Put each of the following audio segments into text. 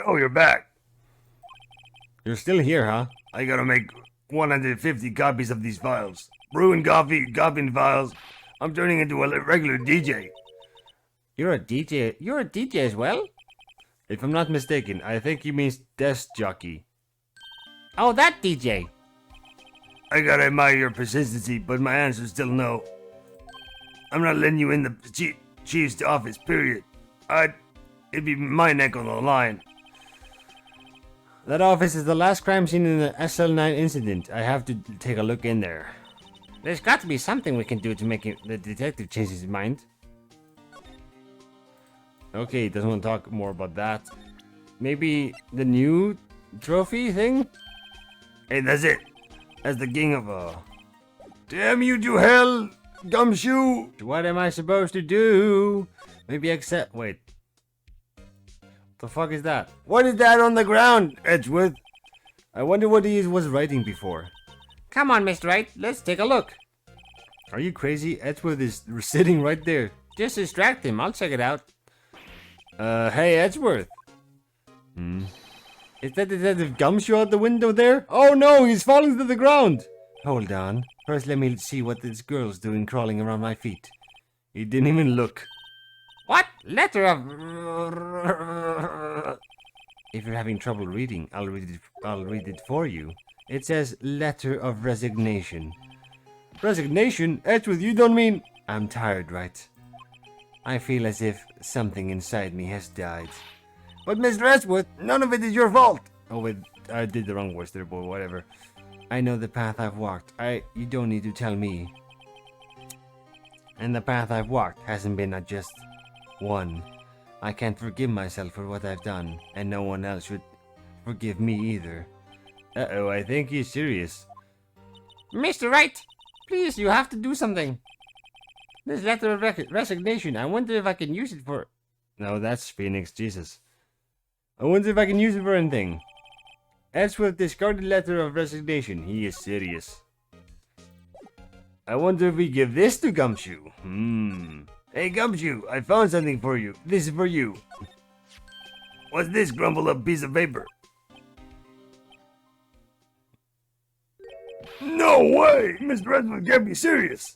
Oh, you're back. You're still here, huh? I gotta make 150 copies of these files. Brewing coffee, copying files. I'm turning into a regular DJ. You're a DJ. You're a DJ as well? If I'm not mistaken, I think he means desk jockey. Oh, that DJ. I gotta admire your persistency, but my answer's still no. I'm not letting you in the chief's office, period. It'd be my neck on the line. That office is the last crime scene in the SL9 incident. I have to take a look in there. There's got to be something we can do to make the detective change his mind. Okay, doesn't want to talk more about that. Maybe the new trophy thing? Hey, that's it. As the king of damn you to hell, gumshoe! What am I supposed to do? Maybe accept. Wait. The fuck is that? What is that on the ground, Edgeworth? I wonder what he was writing before. Come on, Mr. Wright, let's take a look. Are you crazy? Edgeworth is sitting right there. Just distract him, I'll check it out. Hey, Edgeworth. Is that Detective Gumshoe out the window there? Oh no, he's falling to the ground. Hold on. First let me see what this girl's doing crawling around my feet. He didn't even look. What? Letter of... If you're having trouble reading, I'll read it for you. It says letter of resignation. Resignation? Edgeworth, you don't mean... I'm tired, right? I feel as if something inside me has died. But Mr. Edgeworth, none of it is your fault. Oh wait, I did the wrong voice there, but whatever. I know the path I've walked. You don't need to tell me. And the path I've walked hasn't been just one. I can't forgive myself for what I've done, and no one else should forgive me either. Uh-oh, I think he's serious. Mr. Wright, please, you have to do something. This letter of resignation, I wonder if I can use it for... No, that's Phoenix, Jesus. I wonder if I can use it for anything. Edgeworth discarded letter of resignation. He is serious. I wonder if we give this to Gumshoe. Hey, Gumshoe, I found something for you. This is for you. What's this crumpled up piece of paper? No way! Mr. Edgeworth can't be serious.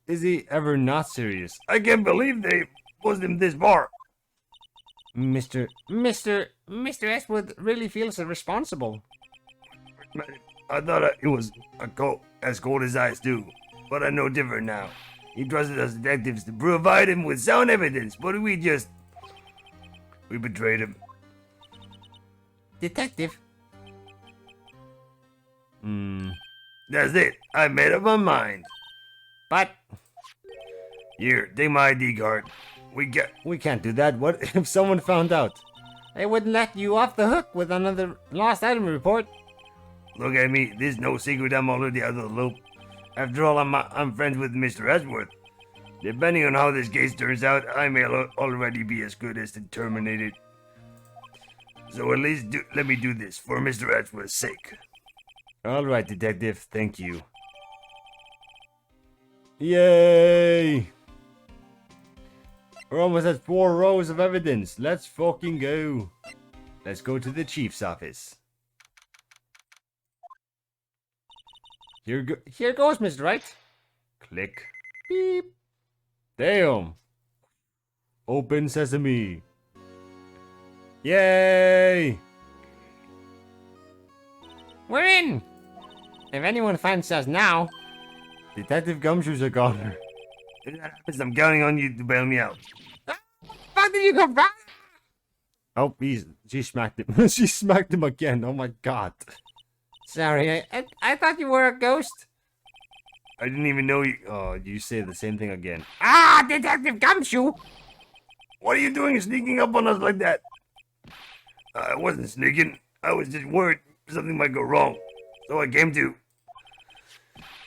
Is he ever not serious? I can't believe they pushed him this far. Mr. Edgeworth really feels responsible. I thought it was as cold as ice too, but I know different now. He trusted us detectives to provide him with sound evidence, but we betrayed him. Detective? That's it. I made up my mind. But... Here, take my ID card. We can't do that. What if someone found out? They wouldn't let you off the hook with another lost item report. Look at me. There's no secret. I'm already out of the loop. After all, I'm friends with Mr. Edgeworth. Depending on how this case turns out, I may already be as good as to terminate it. So at least let me do this for Mr. Edgeworth's sake. Alright, Detective. Thank you. Yay! We're almost at 4 rows of evidence. Let's fucking go. Let's go to the chief's office. Here goes, Mr. Wright. Click. Beep. Damn. Open sesame. Yay! We're in! If anyone finds us now... Detective Gumshoe's a goner. If that happens, I'm counting on you to bail me out. Fuck did you come from? Oh, she smacked him. She smacked him again. Oh my god. Sorry, I thought you were a ghost. I didn't even know you. Oh, you say the same thing again. Ah, Detective Gumshoe! What are you doing sneaking up on us like that? I wasn't sneaking. I was just worried something might go wrong. So I came to.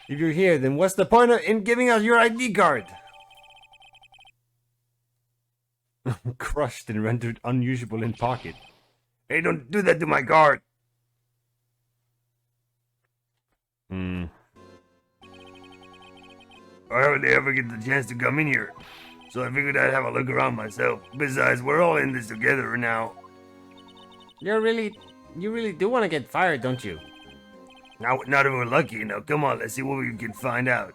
If you're here, then what's the point in giving us your ID card? Crushed and rendered unusable in pocket. Hey, don't do that to my card. I hardly ever get the chance to come in here, so I figured I'd have a look around myself. Besides, we're all in this together now. You really do want to get fired, don't you? Now, not if we're lucky. Now, come on, let's see what we can find out.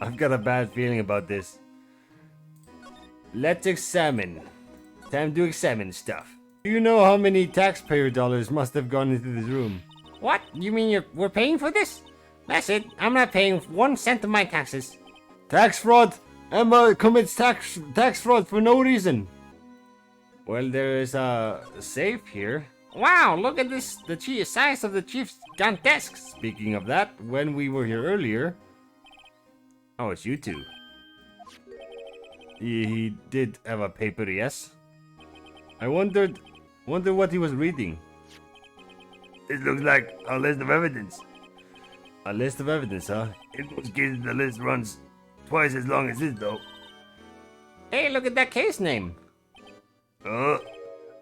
I've got a bad feeling about this. Let's examine. Time to examine stuff. Do you know how many taxpayer dollars must have gone into this room? What? You mean we're paying for this? That's it. I'm not paying 1 cent of my taxes. Tax fraud! Emma commits tax fraud for no reason. Well, there is a safe here. Wow, look at this. The size of the chief's gun desk. Speaking of that, when we were here earlier... Oh, it's you two. He did have a paper, yes? I wonder what he was reading. It looks like a list of evidence. A list of evidence, huh? In most cases, the list runs twice as long as this, though. Hey, look at that case name.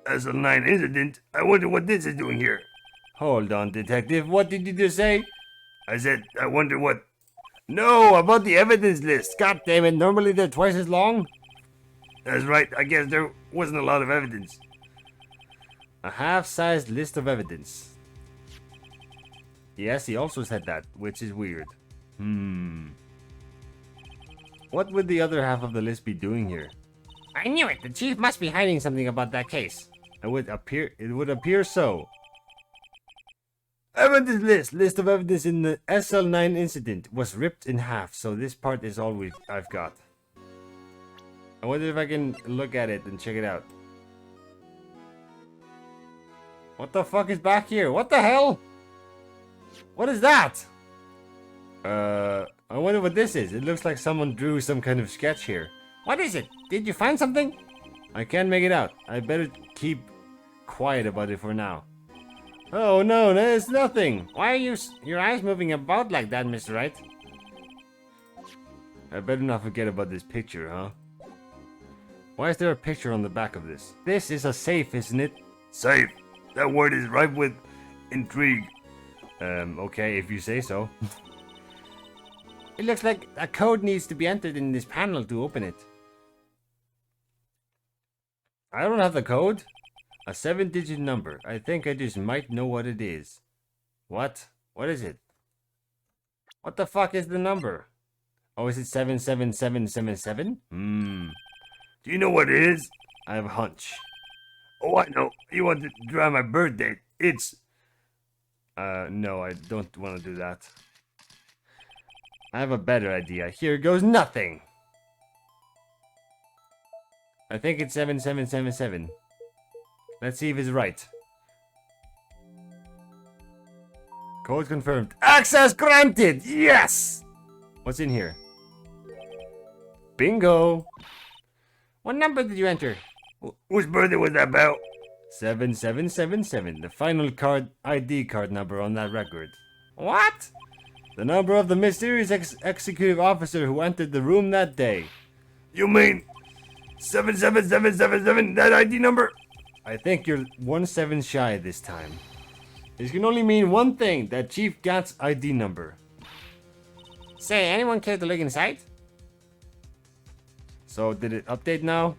As a 9 incident, I wonder what this is doing here. Hold on, detective. What did you just say? I said, I wonder what... No, about the evidence list. God damn it, normally they're twice as long. That's right, I guess there wasn't a lot of evidence. A half-sized list of evidence. Yes, he also said that, which is weird. What would the other half of the list be doing here? I knew it. The chief must be hiding something about that case. It would appear so. Evidence list of evidence in the SL9 incident was ripped in half, so this part is all I've got. I wonder if I can look at it and check it out. What the fuck is back here? What the hell? What is that? I wonder what this is. It looks like someone drew some kind of sketch here. What is it? Did you find something? I can't make it out. I better keep quiet about it for now. Oh no, there's nothing. Why are your eyes moving about like that, Mr. Wright? I better not forget about this picture, huh? Why is there a picture on the back of this? This is a safe, isn't it? Safe. That word is ripe with intrigue. Okay, if you say so. It looks like a code needs to be entered in this panel to open it. I don't have the code. A 7-digit number. I think I just might know what it is. What? What is it? What the fuck is the number? Oh, is it 77777? Do you know what it is? I have a hunch. Oh, I know. You want to draw my birth date. It's... No, I don't want to do that. I have a better idea. Here goes nothing. I think it's 7777. Let's see if it's right. Code confirmed. Access granted! Yes! What's in here? Bingo! What number did you enter? Whose birthday was that about? 7777, the final ID card number on that record. What? The number of the mysterious executive officer who entered the room that day. You mean 77777, that ID number? I think you're 17 shy this time. This can only mean one thing, that Chief Gat's ID number. Say, anyone care to look inside? So, did it update now?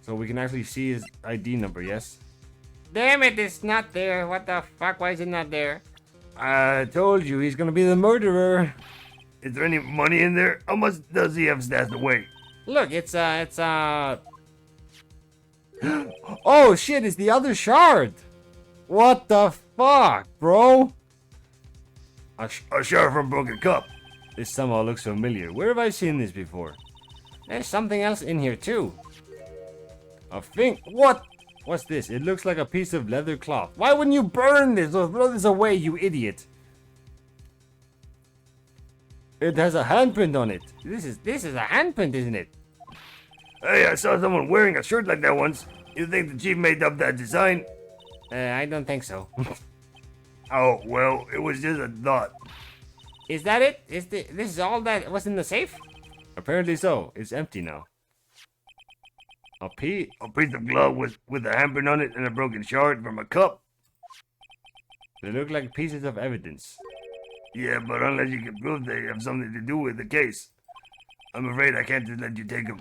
So we can actually see his ID number, yes? Damn it, it's not there. What the fuck, why is it not there? I told you, he's gonna be the murderer. Is there any money in there? How much does he have stashed away? Look, it's Oh shit, it's the other shard! What the fuck, bro? A shard from Broken Cup. This somehow looks familiar. Where have I seen this before? There's something else in here too. A thing? What? What's this? It looks like a piece of leather cloth. Why wouldn't you burn this or throw this away, you idiot? It has a handprint on it. This is a handprint, isn't it? Hey, I saw someone wearing a shirt like that once. You think the chief made up that design? I don't think so. Oh, well, it was just a thought. Is that it? This is all that was in the safe? Apparently so. It's empty now. A piece of glove with a handprint on it and a broken shard from a cup. They look like pieces of evidence. Yeah, but unless you can prove they have something to do with the case, I'm afraid I can't just let you take them.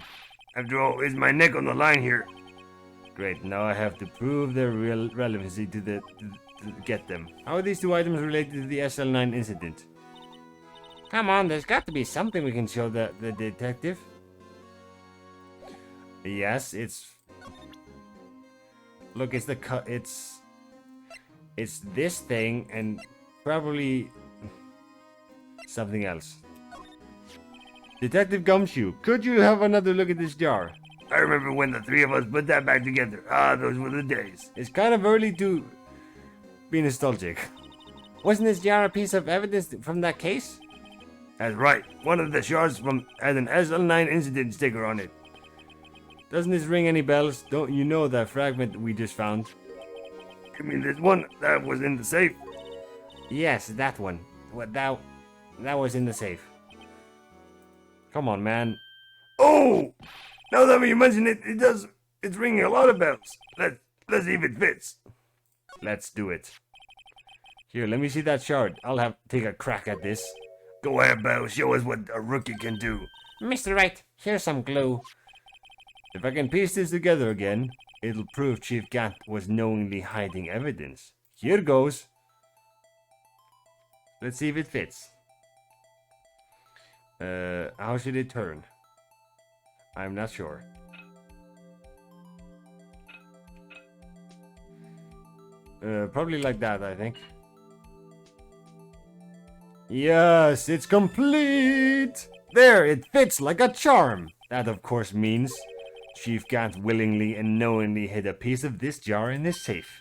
After all, is my neck on the line here? Great, now I have to prove their real relevancy to get them. How are these two items related to the SL9 incident? Come on, there's got to be something we can show the detective. Yes, it's... Look, it's it's this thing and probably something else. Detective Gumshoe, could you have another look at this jar? I remember when the three of us put that back together. Ah, those were the days. It's kind of early to be nostalgic. Wasn't this jar a piece of evidence from that case? That's right. One of the shards had an SL9 incident sticker on it. Doesn't this ring any bells? Don't you know that fragment we just found? You mean this one that was in the safe? Yes, that one. What that was in the safe. Come on, man. Oh! Now that you mention it, it's ringing a lot of bells. Let's see if it fits. Let's do it. Here, let me see that shard. I'll take a crack at this. Go ahead, Bell. Show us what a rookie can do. Mr. Wright, here's some glue. If I can piece this together again, it'll prove Chief Gant was knowingly hiding evidence. Here goes. Let's see if it fits. How should it turn? I'm not sure. Probably like that, I think. Yes, it's complete! There, it fits like a charm! That, of course, means Chief Gant willingly and knowingly hid a piece of this jar in his safe.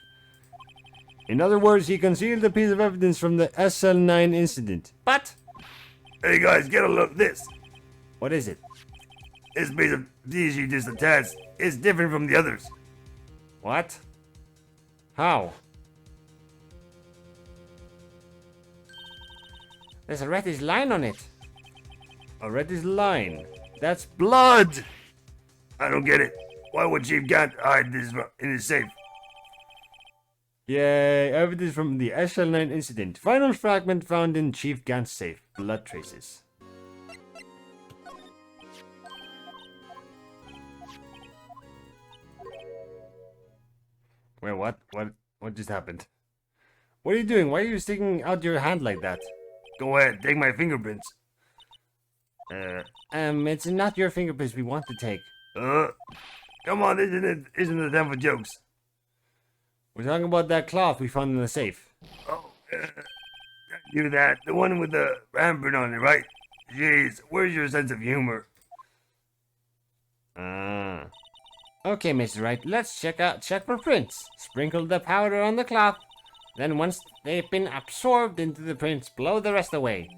In other words, he concealed a piece of evidence from the SL9 incident. But... Hey guys, get a look at this. What is it? This piece of piece you just attached is different from the others. What? How? There's a reddish line on it. A reddish line? That's blood! I don't get it. Why would Chief Gant hide this in his safe? Yay, evidence from the SL9 incident. Final fragment found in Chief Gant's safe. Blood traces. Wait, what? What just happened? What are you doing? Why are you sticking out your hand like that? Go ahead, take my fingerprints. It's not your fingerprints we want to take. Come on, isn't the time for jokes? We're talking about that cloth we found in the safe. Oh, you that. The one with the handprint on it, right? Jeez, where's your sense of humor? Okay, Mr. Wright, let's check for prints. Sprinkle the powder on the cloth. Then once they've been absorbed into the prints, blow the rest away.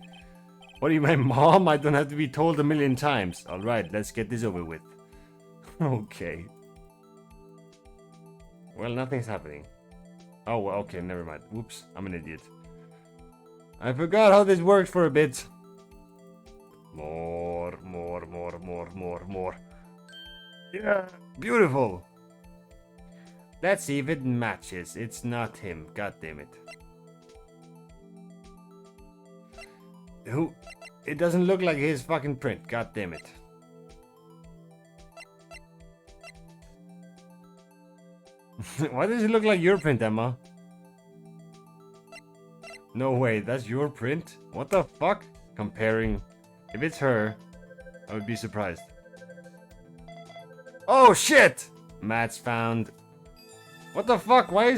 What are you, my mom? I don't have to be told a million times. Alright, let's get this over with. Okay. Well, nothing's happening. Oh, well, okay, never mind. Whoops, I'm an idiot. I forgot how this works for a bit. More. Yeah, beautiful. Let's see if it matches. It's not him. God damn it. Who? It doesn't look like his fucking print. God damn it. Why does it look like your print, Emma? No way, that's your print? What the fuck? Comparing. If it's her, I would be surprised. Oh shit! Match found. What the fuck? Why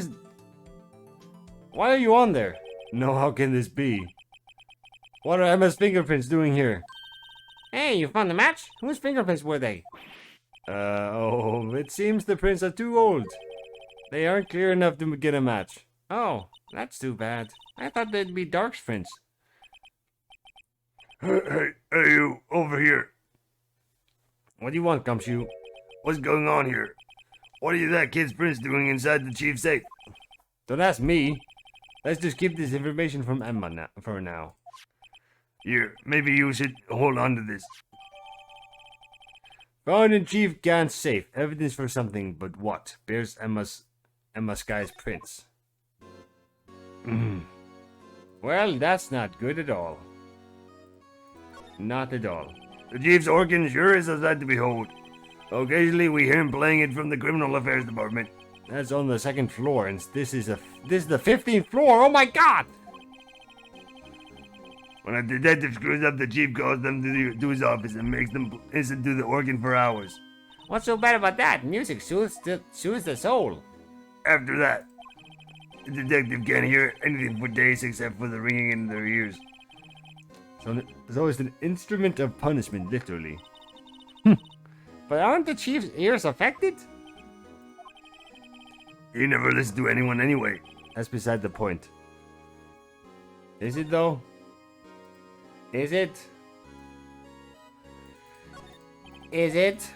are you on there? No, how can this be? What are Emma's fingerprints doing here? Hey, you found the match? Whose fingerprints were they? Oh, it seems the prints are too old. They aren't clear enough to get a match. Oh, that's too bad. I thought they'd be Dark's prints. Hey, you, over here. What do you want, Gumshoe? What's going on here? What are you that kid's prince doing inside the chief's safe? Don't ask me. Let's just keep this information from Emma for now. Here, maybe you should hold on to this. Found in Chief Gant's safe. Evidence for something, but what? Bears Emma Sky's prints. Well, that's not good at all. Not at all. The chief's organ sure is a sight to behold. Occasionally we hear him playing it from the criminal affairs department. That's on the second floor, and this is the 15th floor. Oh my God! When a detective screws up, the chief calls them to his office and makes them listen to the organ for hours. What's so bad about that? Music soothes the soul. After that, the detective can't hear anything for days except for the ringing in their ears. So it's an instrument of punishment, literally. But aren't the chief's ears affected? He never listens to anyone anyway. That's beside the point. Is it though? Is it? Is it?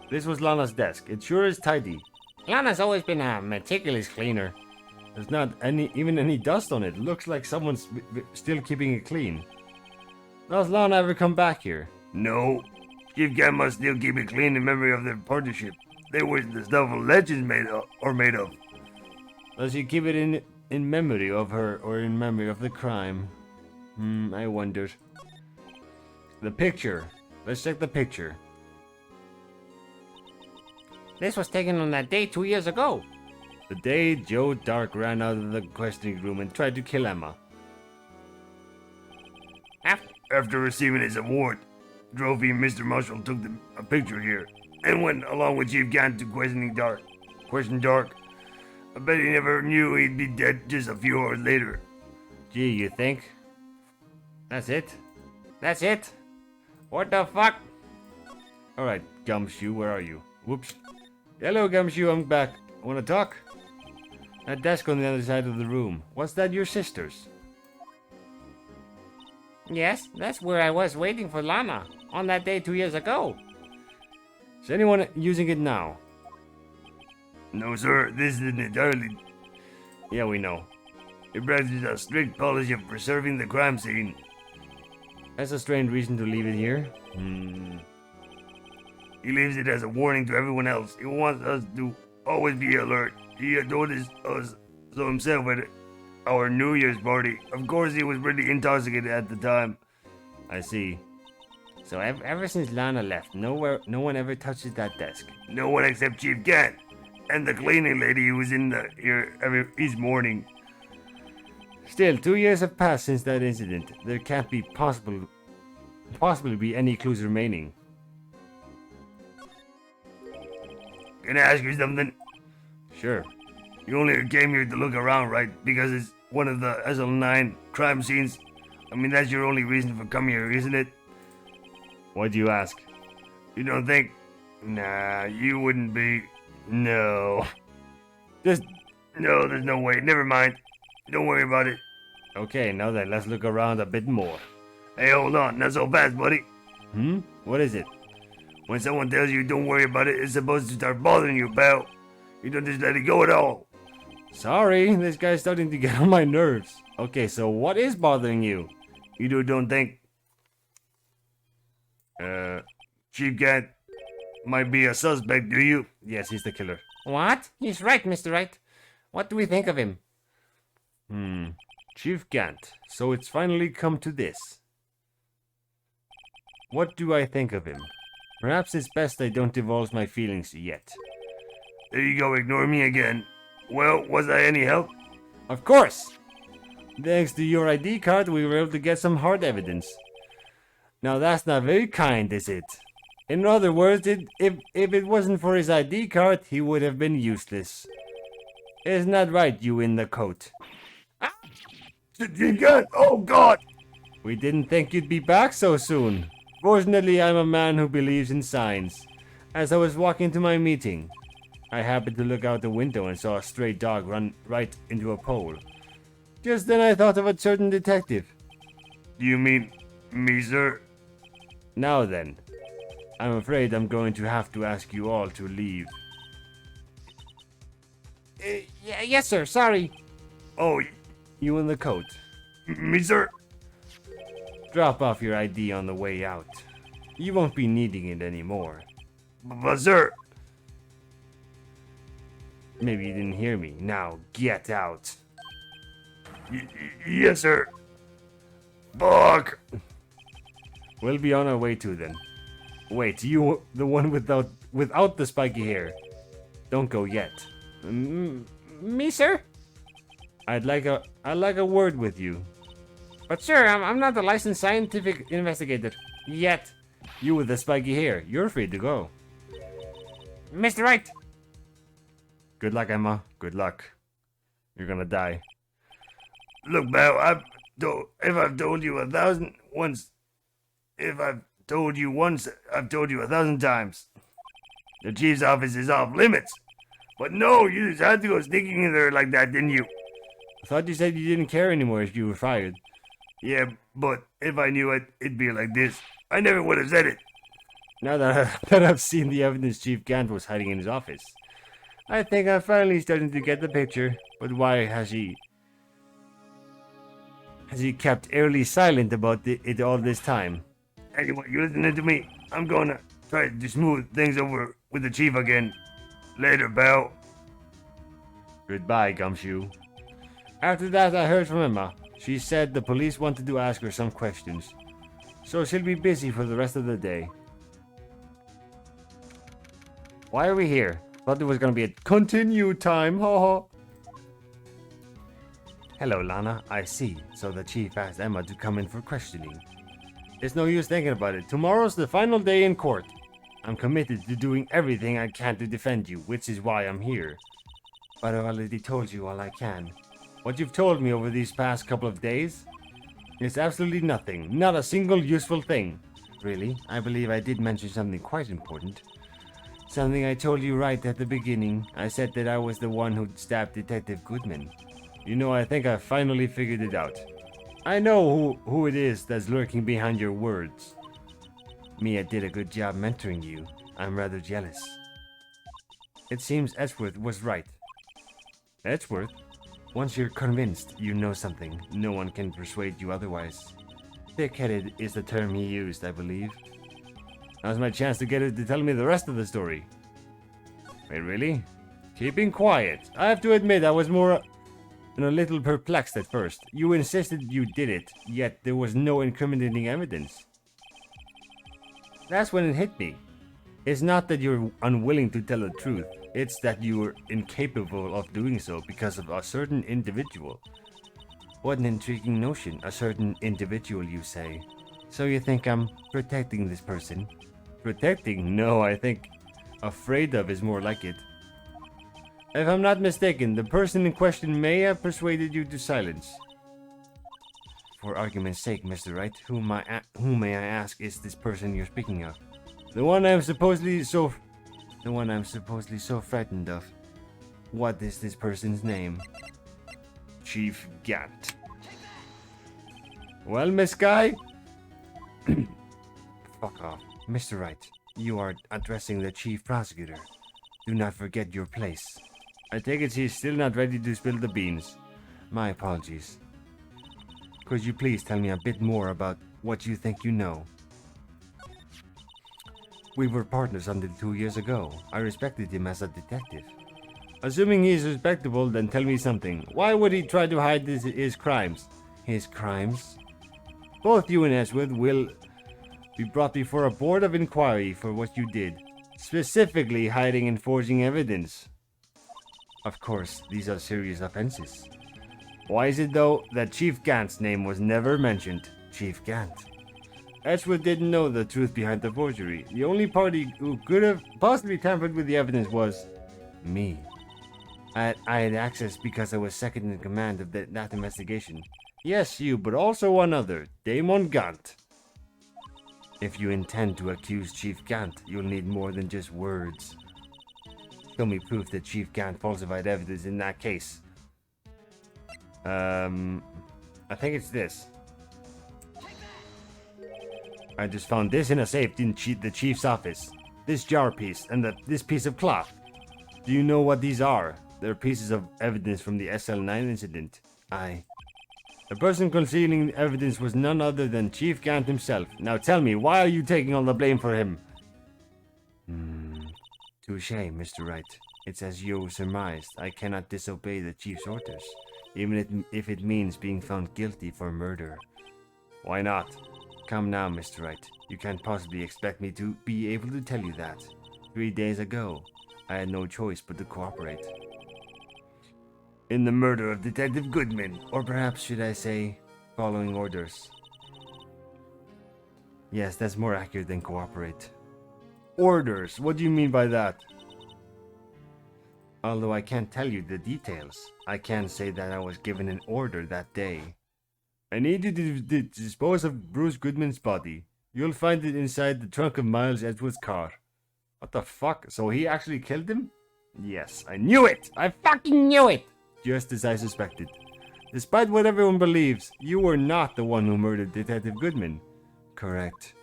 This was Lana's desk. It sure is tidy. Lana's always been a meticulous cleaner. There's not even any dust on it. Looks like someone's still keeping it clean. Does Lana ever come back here? No. Chief Cat must still keep it clean in memory of their partnership. They was the stuff legends made of. Does he keep it in memory of her or in memory of the crime? I wondered. The picture. Let's check the picture. This was taken on that day 2 years ago. The day Joe Dark ran out of the questioning room and tried to kill Emma. After receiving his award, Trophy and Mr. Marshall took a picture here and went along with Chief Gant to Question Dark. I bet he never knew he'd be dead just a few hours later. Gee, you think? That's it? That's it? What the fuck? Alright, Gumshoe, where are you? Whoops. Hello, Gumshoe, I'm back. Wanna talk? That desk on the other side of the room. What's that, your sister's? Yes, that's where I was waiting for Lana. On that day 2 years ago. Is anyone using it now? No, sir, this isn't entirely. Yeah, we know. It practices a strict policy of preserving the crime scene. That's a strange reason to leave it here. He leaves it as a warning to everyone else. He wants us to always be alert. He had told us so himself at our New Year's party. Of course, he was pretty intoxicated at the time. I see. So ever since Lana left, no one ever touches that desk. No one except Chief Cat and the cleaning lady who was in here each morning. Still, 2 years have passed since that incident. There can't be possibly be any clues remaining. Can I ask you something? Sure. You only came here to look around, right? Because it's one of the SL9 crime scenes. I mean, that's your only reason for coming here, isn't it? Why do you ask? You don't think? Nah, you wouldn't be. No. No, there's no way. Never mind. Don't worry about it. Okay, now then, let's look around a bit more. Hey, hold on. Not so fast, buddy. What is it? When someone tells you don't worry about it, it's supposed to start bothering you, pal. You don't just let it go at all. Sorry, this guy's starting to get on my nerves. Okay, so what is bothering you? You don't think... Chief Cat might be a suspect, do you? Yes, he's the killer. What? He's right, Mr. Wright. What do we think of him? Chief Gant. So it's finally come to this. What do I think of him? Perhaps it's best I don't divulge my feelings yet. There you go, ignore me again. Well, was I any help? Of course! Thanks to your ID card, we were able to get some hard evidence. Now that's not very kind, is it? In other words, if it wasn't for his ID card, he would have been useless. Isn't that right, you in the coat? Chief Cat! Oh, God! We didn't think you'd be back so soon. Fortunately, I'm a man who believes in signs. As I was walking to my meeting, I happened to look out the window and saw a stray dog run right into a pole. Just then I thought of a certain detective. Do you mean me, sir? Now then, I'm afraid I'm going to have to ask you all to leave. Yes, sir. Sorry. Oh, You in the coat. me, sir? Drop off your ID on the way out. You won't be needing it anymore. But, sir... Maybe you didn't hear me. Now, get out. Yes, sir. Fuck! We'll be on our way too then. Wait, you the one without the spiky hair. Don't go yet. Me, sir? I'd like a word with you. But sir, I'm not a licensed scientific investigator. Yet. You with the spiky hair, you're free to go. Mr. Wright! Good luck, Emma. Good luck. You're gonna die. Look, Bow, if I've told you 1,000 once, if I've told you once, I've told you 1,000 times. The chief's office is off limits. But no, you just had to go sneaking in there like that, didn't you? I thought you said you didn't care anymore if you were fired. Yeah, but if I knew it, it'd be like this. I never would have said it. Now that I've seen the evidence Chief Gant was hiding in his office, I think I'm finally starting to get the picture. But why has he kept eerily silent about it all this time? Anyway, you listening to me? I'm gonna try to smooth things over with the chief again. Later, Bow. Goodbye, Gumshoe. After that, I heard from Emma. She said the police wanted to ask her some questions, so she'll be busy for the rest of the day. Why are we here? Thought there was gonna be a continued time, haha. Hello, Lana. I see. So the chief asked Emma to come in for questioning. It's no use thinking about it. Tomorrow's the final day in court. I'm committed to doing everything I can to defend you, which is why I'm here. But I've already told you all I can. What you've told me over these past couple of days is absolutely nothing. Not a single useful thing. Really, I believe I did mention something quite important. Something I told you right at the beginning. I said that I was the one who stabbed Detective Goodman. You know, I think I finally figured it out. I know who it is that's lurking behind your words. Mia did a good job mentoring you. I'm rather jealous. It seems Edgeworth was right. Edgeworth? Once you're convinced you know something, no one can persuade you otherwise. Thick-headed is the term he used, I believe. Now's my chance to get her to tell me the rest of the story. Wait, really? Keeping quiet. I have to admit I was more than a little perplexed at first. You insisted you did it, yet there was no incriminating evidence. That's when it hit me. It's not that you're unwilling to tell the truth. It's that you were incapable of doing so because of a certain individual. What an intriguing notion, a certain individual, you say. So you think I'm protecting this person? Protecting? No, I think afraid of is more like it. If I'm not mistaken, the person in question may have persuaded you to silence. For argument's sake, Mr. Wright, who may I ask is this person you're speaking of? The one I'm supposedly so frightened of. What is this person's name? Chief Gant. Well, Miss Guy? Fuck off. Mr. Wright, you are addressing the chief prosecutor. Do not forget your place. I take it she's still not ready to spill the beans. My apologies. Could you please tell me a bit more about what you think you know? We were partners until 2 years ago. I respected him as a detective. Assuming he's respectable, then tell me something. Why would he try to hide his crimes? His crimes? Both you and Edgeworth will be brought before a board of inquiry for what you did. Specifically hiding and forging evidence. Of course, these are serious offenses. Why is it, though, that Chief Gant's name was never mentioned? Chief Gant. Edgeworth didn't know the truth behind the forgery. The only party who could have possibly tampered with the evidence was me. I had access because I was second in command of that investigation. Yes, you, but also one other, Damon Gant. If you intend to accuse Chief Gant, you'll need more than just words. Show me proof that Chief Gant falsified evidence in that case. I think it's this. I just found this in a safe in the chief's office. This jar piece and this piece of cloth. Do you know what these are? They're pieces of evidence from the SL9 incident. The person concealing the evidence was none other than Chief Gant himself. Now tell me, why are you taking all the blame for him? Touché, Mr. Wright. It's as you surmised. I cannot disobey the chief's orders, even if it means being found guilty for murder. Why not? Come now, Mr. Wright. You can't possibly expect me to be able to tell you that. 3 days ago, I had no choice but to cooperate. In the murder of Detective Goodman. Or perhaps should I say, following orders. Yes, that's more accurate than cooperate. Orders? What do you mean by that? Although I can't tell you the details, I can say that I was given an order that day. I need you to dispose of Bruce Goodman's body. You'll find it inside the trunk of Miles Edgewood's car. What the fuck? So he actually killed him? Yes, I knew it! I fucking knew it! Just as I suspected. Despite what everyone believes, you were not the one who murdered Detective Goodman. Correct.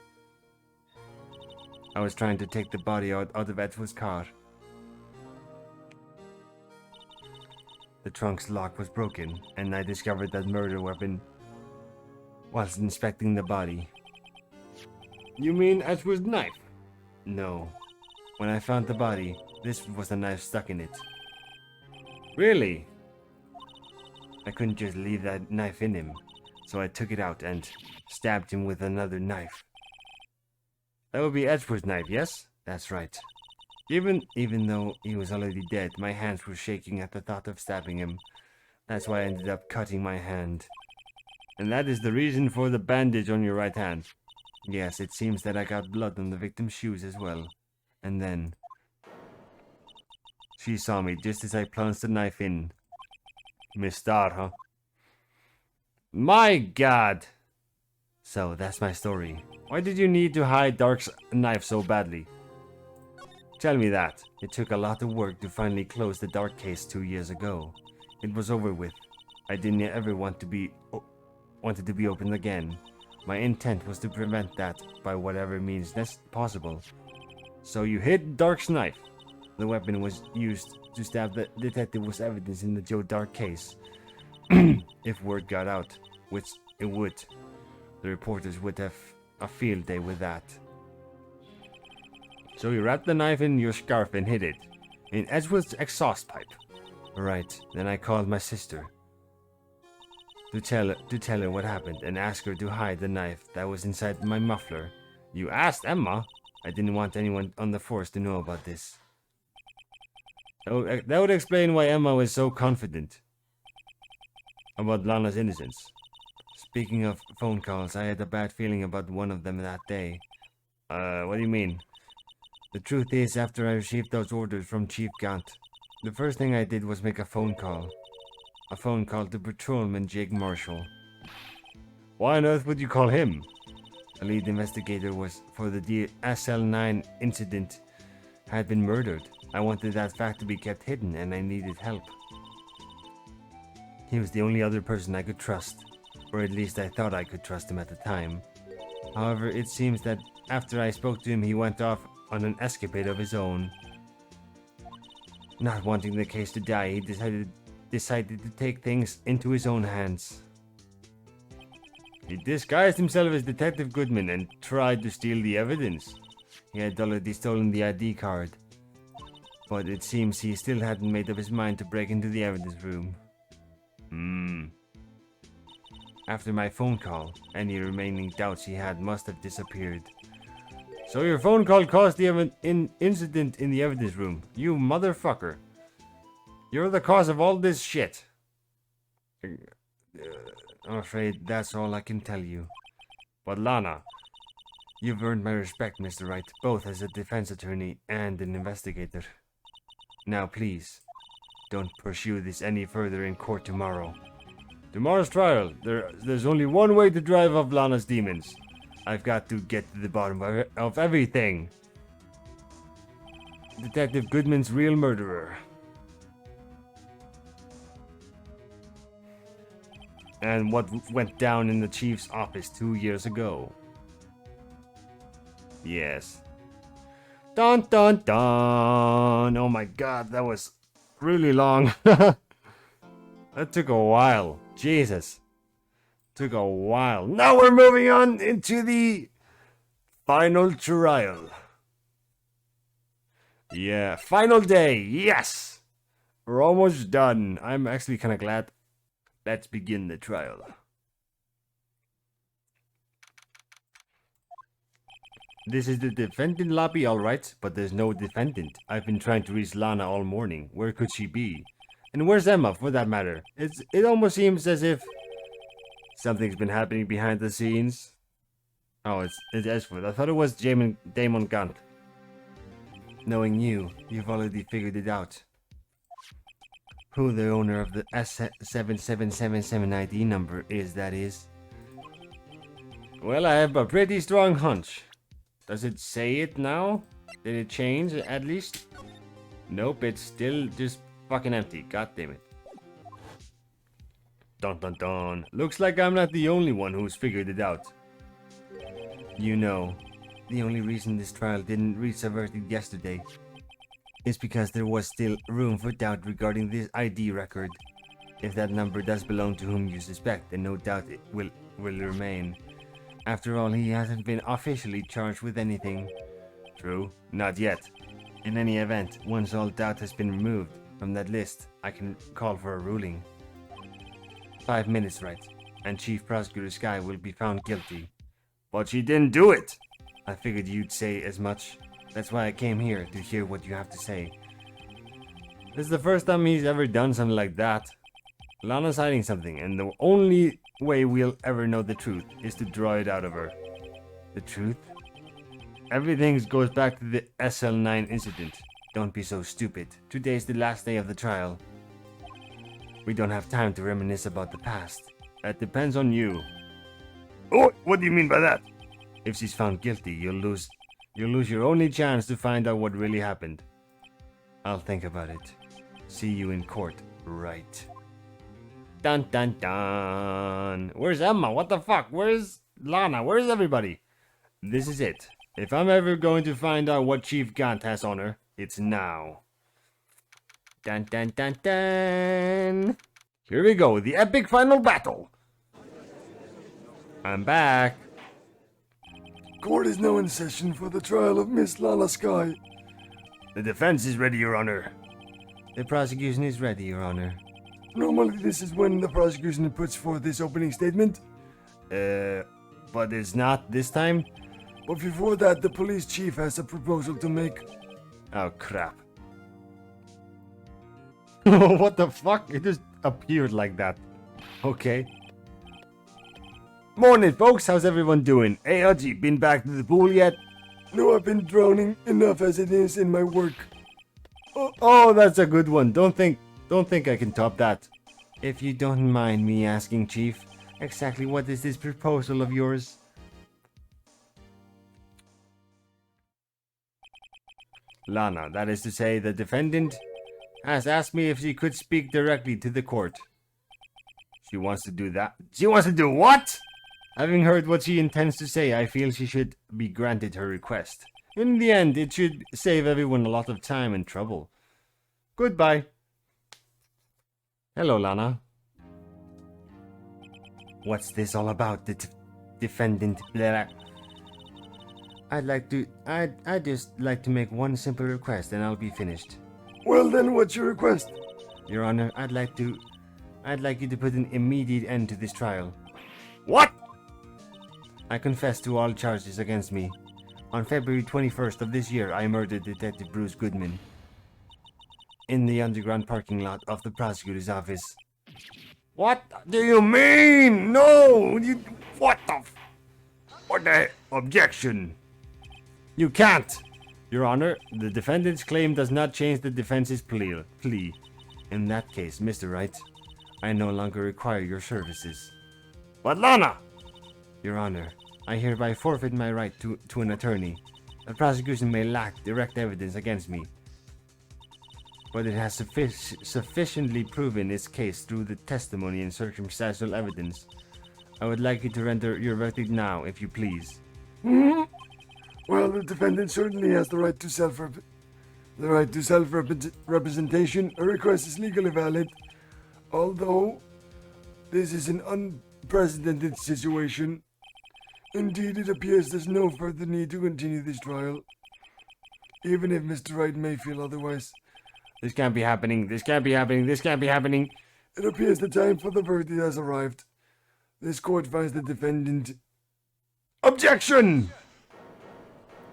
I was trying to take the body out of Edgewood's car. The trunk's lock was broken, and I discovered that murder weapon whilst inspecting the body. You mean Edgewood's knife? No. When I found the body, this was the knife stuck in it. Really? I couldn't just leave that knife in him, so I took it out and stabbed him with another knife. That would be Edgewood's knife, yes? That's right. Even though he was already dead, my hands were shaking at the thought of stabbing him. That's why I ended up cutting my hand. And that is the reason for the bandage on your right hand. Yes, it seems that I got blood on the victim's shoes as well. And then she saw me just as I plunged the knife in. Mister, huh? My God! So, that's my story. Why did you need to hide Dark's knife so badly? Tell me that. It took a lot of work to finally close the Dark case 2 years ago. It was over with. I didn't ever wanted to be opened again. My intent was to prevent that by whatever means possible. So you hid Dark's knife? The weapon was used to stab the detective was evidence in the Joe Dark case. If word got out, which it would, the reporters would have a field day with that. So you wrapped the knife in your scarf and hid it in Edgewood's exhaust pipe. Right. Then I called my sister to tell her what happened and ask her to hide the knife that was inside my muffler. You asked Emma? I didn't want anyone on the force to know about this. That would explain why Emma was so confident about Lana's innocence. Speaking of phone calls, I had a bad feeling about one of them that day. What do you mean? The truth is, after I received those orders from Chief Gant, the first thing I did was make a phone call. A phone call to Patrolman Jake Marshall. Why on earth would you call him? The lead investigator was for the SL9 incident had been murdered. I wanted that fact to be kept hidden and I needed help. He was the only other person I could trust, or at least I thought I could trust him at the time. However, it seems that after I spoke to him, he went off on an escapade of his own. Not wanting the case to die, he decided to take things into his own hands. He disguised himself as Detective Goodman and tried to steal the evidence. He had already stolen the ID card, but it seems he still hadn't made up his mind to break into the evidence room. After my phone call, any remaining doubts he had must have disappeared. So your phone call caused the incident in the evidence room. You motherfucker. You're the cause of all this shit. I'm afraid that's all I can tell you. But Lana... You've earned my respect, Mr. Wright, both as a defense attorney and an investigator. Now please, don't pursue this any further in court tomorrow. Tomorrow's trial. There's only one way to drive off Lana's demons. I've got to get to the bottom of everything. Detective Goodman's real murderer. And what went down in the chief's office 2 years ago. Yes. Dun dun dun! Oh my god, that was really long. That took a while. Jesus. Took a while. Now we're moving on into the final trial. Yeah, final day. Yes. We're almost done. I'm actually kind of glad. Let's begin the trial. This is the defendant lobby, all right, but there's no defendant. I've been trying to reach Lana all morning. Where could she be? And where's Emma, for that matter? It almost seems as if something's been happening behind the scenes. Oh, it's Ashford. I thought it was Damon Gant. Knowing you, you've already figured it out. Who the owner of the S7777 ID number is, that is. Well, I have a pretty strong hunch. Does it say it now? Did it change, at least? Nope, it's still just fucking empty. God damn it. Dun dun dun. Looks like I'm not the only one who's figured it out. You know, the only reason this trial didn't reach a verdict yesterday is because there was still room for doubt regarding this ID record. If that number does belong to whom you suspect, then no doubt it will remain. After all, he hasn't been officially charged with anything. True, not yet. In any event, once all doubt has been removed from that list, I can call for a ruling. 5 minutes, Wright, and Chief Prosecutor Sky will be found guilty. But she didn't do it. I figured you'd say as much. That's why I came here, to hear what you have to say. This is the first time he's ever done something like that. Lana's hiding something, and the only way we'll ever know the truth is to draw it out of her. The truth? Everything goes back to the SL9 incident. Don't be so stupid. Today's the last day of the trial. We don't have time to reminisce about the past. That depends on you. Oh, what do you mean by that? If she's found guilty, you'll lose your only chance to find out what really happened. I'll think about it. See you in court, Wright. Dun dun dun. Where's Emma? What the fuck? Where's Lana? Where's everybody? This is it. If I'm ever going to find out what Chief Gant has on her, it's now. Dun dun dun dun. Here we go, the epic final battle. I'm back. Court is now in session for the trial of Miss Lana Sky. The defense is ready, Your Honor. The prosecution is ready, Your Honor. Normally this is when the prosecution puts forth this opening statement. But it's not this time? But before that, the police chief has a proposal to make. Oh, crap. What the fuck? It just appeared like that. Okay. Morning, folks. How's everyone doing? Hey, Haji, been back to the pool yet? No, I've been drowning enough as it is in my work. Oh, that's a good one. Don't think I can top that. If you don't mind me asking, Chief, exactly what is this proposal of yours? Lana, that is to say, the defendant, has asked me if she could speak directly to the court. She wants to do that. She wants to do what? Having heard what she intends to say, I feel she should be granted her request. In the end, it should save everyone a lot of time and trouble. Goodbye. Hello, Lana. What's this all about, the defendant? Blah. I'd just like to make one simple request and I'll be finished. Well then, what's your request? Your Honor, I'd like you to put an immediate end to this trial. What? I confess to all charges against me. On February 21st of this year, I murdered Detective Bruce Goodman in the underground parking lot of the prosecutor's office. What do you mean? No! What the objection? You can't! Your Honor, the defendant's claim does not change the defense's plea. In that case, Mr. Wright, I no longer require your services. But Lana! Your Honor, I hereby forfeit my right to an attorney. The prosecution may lack direct evidence against me, but it has sufficiently proven its case through the testimony and circumstantial evidence. I would like you to render your verdict now, if you please. Well, the defendant certainly has the right to self-representation. A request is legally valid, although this is an unprecedented situation. Indeed, it appears there's no further need to continue this trial, even if Mr. Wright may feel otherwise. This can't be happening. This can't be happening. This can't be happening. It appears the time for the verdict has arrived. This court finds the defendant. Objection!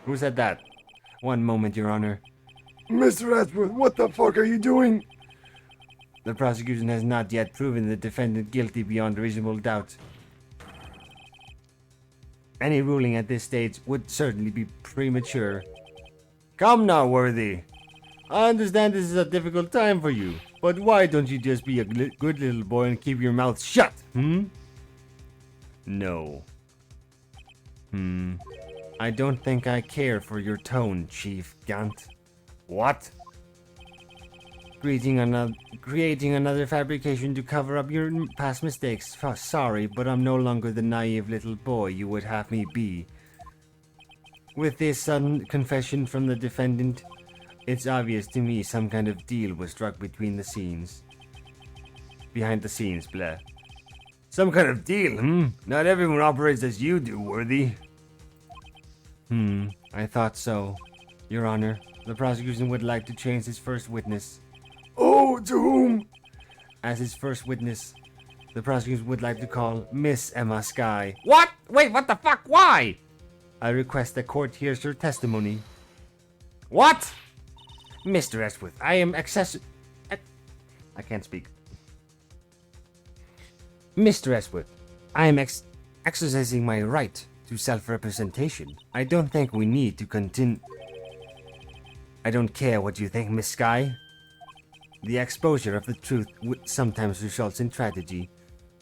Who said that? One moment, Your Honor. Mr. Edgeworth, what the fuck are you doing? The prosecution has not yet proven the defendant guilty beyond reasonable doubt. Any ruling at this stage would certainly be premature. Come now, Worthy. I understand this is a difficult time for you, but why don't you just be a good little boy and keep your mouth shut, No. I don't think I care for your tone, Chief Gant. What? Creating another fabrication to cover up your past mistakes. Sorry, but I'm no longer the naive little boy you would have me be. With this sudden confession from the defendant, it's obvious to me some kind of deal was struck behind the scenes, blah. Some kind of deal, Not everyone operates as you do, Worthy. I thought so. Your Honor, the prosecution would like to change his first witness. Oh, to whom? As his first witness, the prosecution would like to call Miss Emma Skye. What? Wait, what the fuck? Why? I request the court hears your testimony. What? Mr. Edgeworth, I can't speak. Mr. Edgeworth, I am exercising my right to self-representation. I don't think we need to continue. I don't care what you think, Miss Skye. The exposure of the truth sometimes results in tragedy.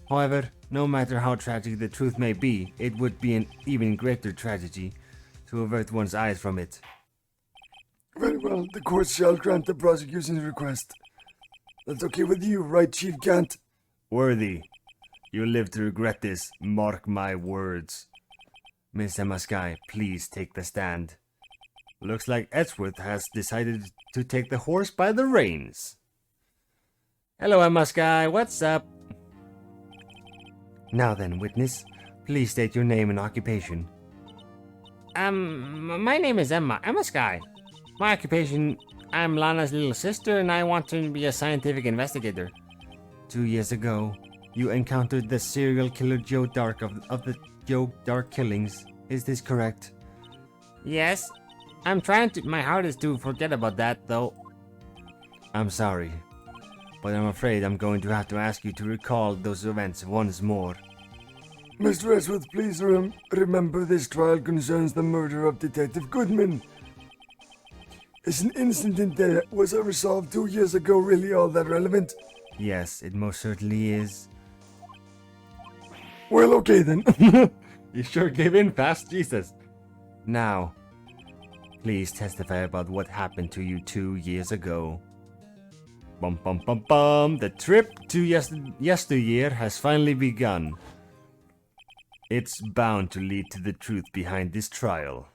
However, no matter how tragic the truth may be, it would be an even greater tragedy to avert one's eyes from it. Very well, the court shall grant the prosecution's request. That's okay with you, right, Chief Gant? Worthy, you'll live to regret this, mark my words. Miss Emma Skye, please take the stand. Looks like Edgeworth has decided to take the horse by the reins. Hello, Emma Skye, what's up? Now then, witness, please state your name and occupation. My name is Emma Skye. My occupation, I'm Lana's little sister and I want to be a scientific investigator. 2 years ago, you encountered the serial killer Joe Dark of the Joe Dark killings. Is this correct? Yes. My heart is to forget about that, though. I'm sorry, but I'm afraid I'm going to have to ask you to recall those events once more. Mr. Edgeworth, please remember this trial concerns the murder of Detective Goodman. Is an incident that was resolved 2 years ago really all that relevant? Yes, it most certainly is. Well, okay then. You sure gave in fast, Jesus. Now, please testify about what happened to you 2 years ago. Bum bum bum bum. The trip to yesteryear has finally begun. It's bound to lead to the truth behind this trial.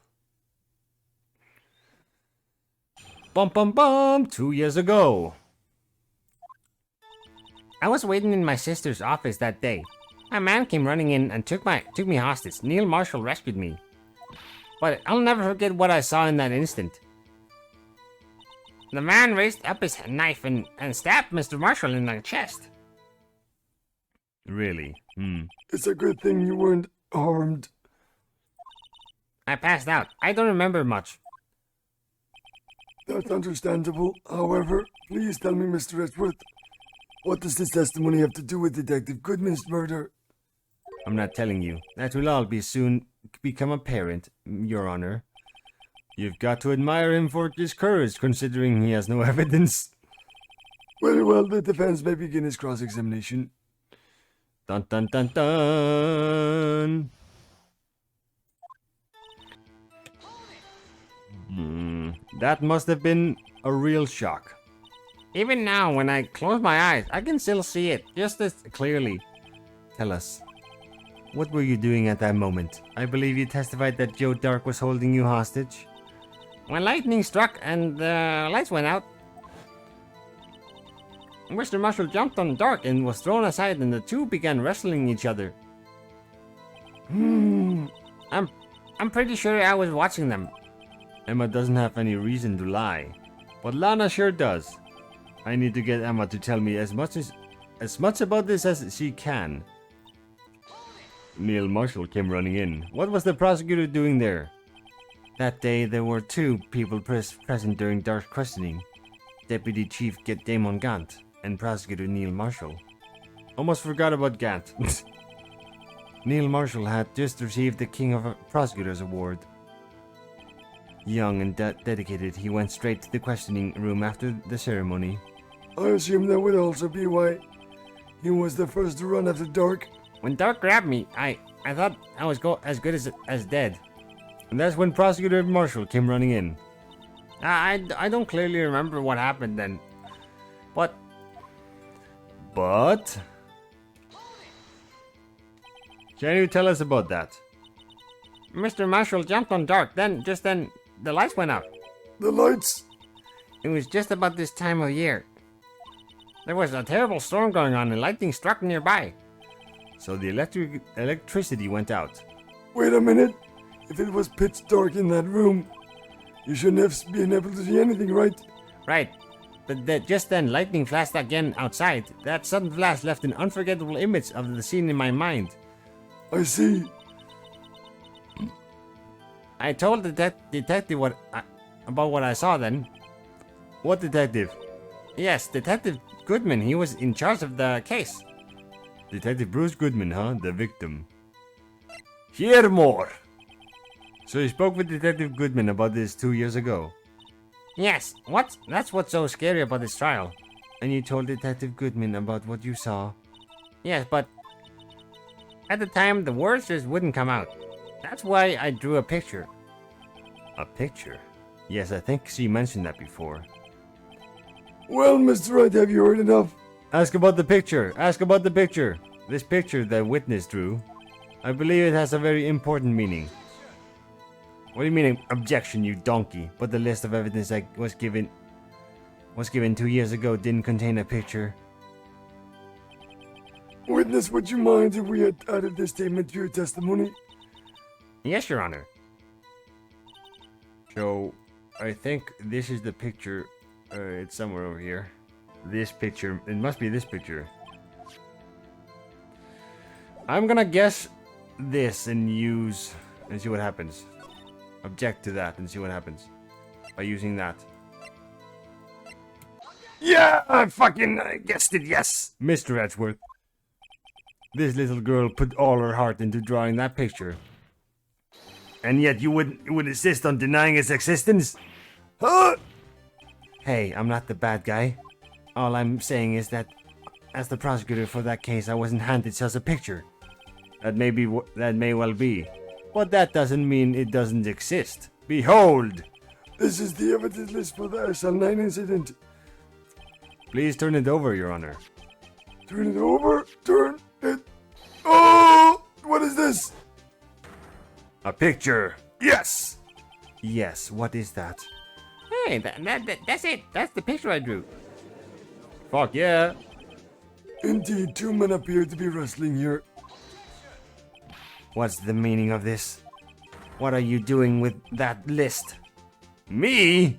Bum bum bum. 2 years ago. I was waiting in my sister's office that day. A man came running in and took me hostage. Neil Marshall rescued me. But I'll never forget what I saw in that instant. The man raised up his knife and stabbed Mr. Marshall in the chest. Really? It's a good thing you weren't harmed. I passed out. I don't remember much. That's understandable. However, please tell me, Mr. Edgeworth, what does this testimony have to do with Detective Goodman's murder? I'm not telling you. That will all soon become apparent, Your Honor. You've got to admire him for his courage, considering he has no evidence. Very well, the defense may begin his cross-examination. Dun dun dun dun! That must have been a real shock. Even now, when I close my eyes, I can still see it, just as clearly. Tell us, what were you doing at that moment? I believe you testified that Joe Dark was holding you hostage. When lightning struck and the lights went out, Mr. Marshall jumped on Dark and was thrown aside and the two began wrestling each other. I'm pretty sure I was watching them. Emma doesn't have any reason to lie, but Lana sure does. I need to get Emma to tell me as much about this as she can. Neil Marshall came running in. What was the prosecutor doing there? That day, there were two people present during Dark's questioning. Deputy Chief Damon Gant and Prosecutor Neil Marshall. Almost forgot about Gant. Neil Marshall had just received the King of Prosecutors Award. Young and dedicated, he went straight to the questioning room after the ceremony. I assume that would also be why he was the first to run after Dark. When Dark grabbed me, I thought I was as good as dead. And that's when Prosecutor Marshall came running in. I don't clearly remember what happened then. But... Can you tell us about that? Mr. Marshall jumped on Dark, just then, the lights went out. The lights? It was just about this time of year. There was a terrible storm going on and lightning struck nearby. So the electricity went out. Wait a minute. If it was pitch dark in that room, you shouldn't have been able to see anything, right? Right. But just then, lightning flashed again outside. That sudden flash left an unforgettable image of the scene in my mind. I see. I told the detective about what I saw then. What detective? Yes, Detective Goodman. He was in charge of the case. Detective Bruce Goodman, huh? The victim. Hear more! So you spoke with Detective Goodman about this 2 years ago? Yes, that's what's so scary about this trial. And you told Detective Goodman about what you saw? Yes, but at the time the words just wouldn't come out. That's why I drew a picture. A picture? Yes, I think she mentioned that before. Well, Mr. Wright, have you heard enough? Ask about the picture! Ask about the picture! This picture the witness drew, I believe it has a very important meaning. What do you mean, objection, you donkey? But the list of evidence that was given 2 years ago didn't contain a picture. Witness, would you mind if we had added this statement to your testimony? Yes, Your Honor. So, I think this is the picture. It's somewhere over here. This picture. It must be this picture. I'm gonna guess this and see what happens. Object to that and see what happens by using that. Yeah, I fucking guessed it, yes. Mr. Edgeworth, this little girl put all her heart into drawing that picture. And yet you would insist on denying its existence? Huh? Hey, I'm not the bad guy. All I'm saying is that as the prosecutor for that case, I wasn't handed such a picture. That may well be. But that doesn't mean it doesn't exist. Behold! This is the evidence list for the SL9 incident. Please turn it over, Your Honor. Turn it over. Turn it. Oh! What is this? A picture. Yes! Yes, what is that? Hey, that's it. That's the picture I drew. Fuck yeah. Indeed, two men appear to be wrestling here. What's the meaning of this? What are you doing with that list? Me?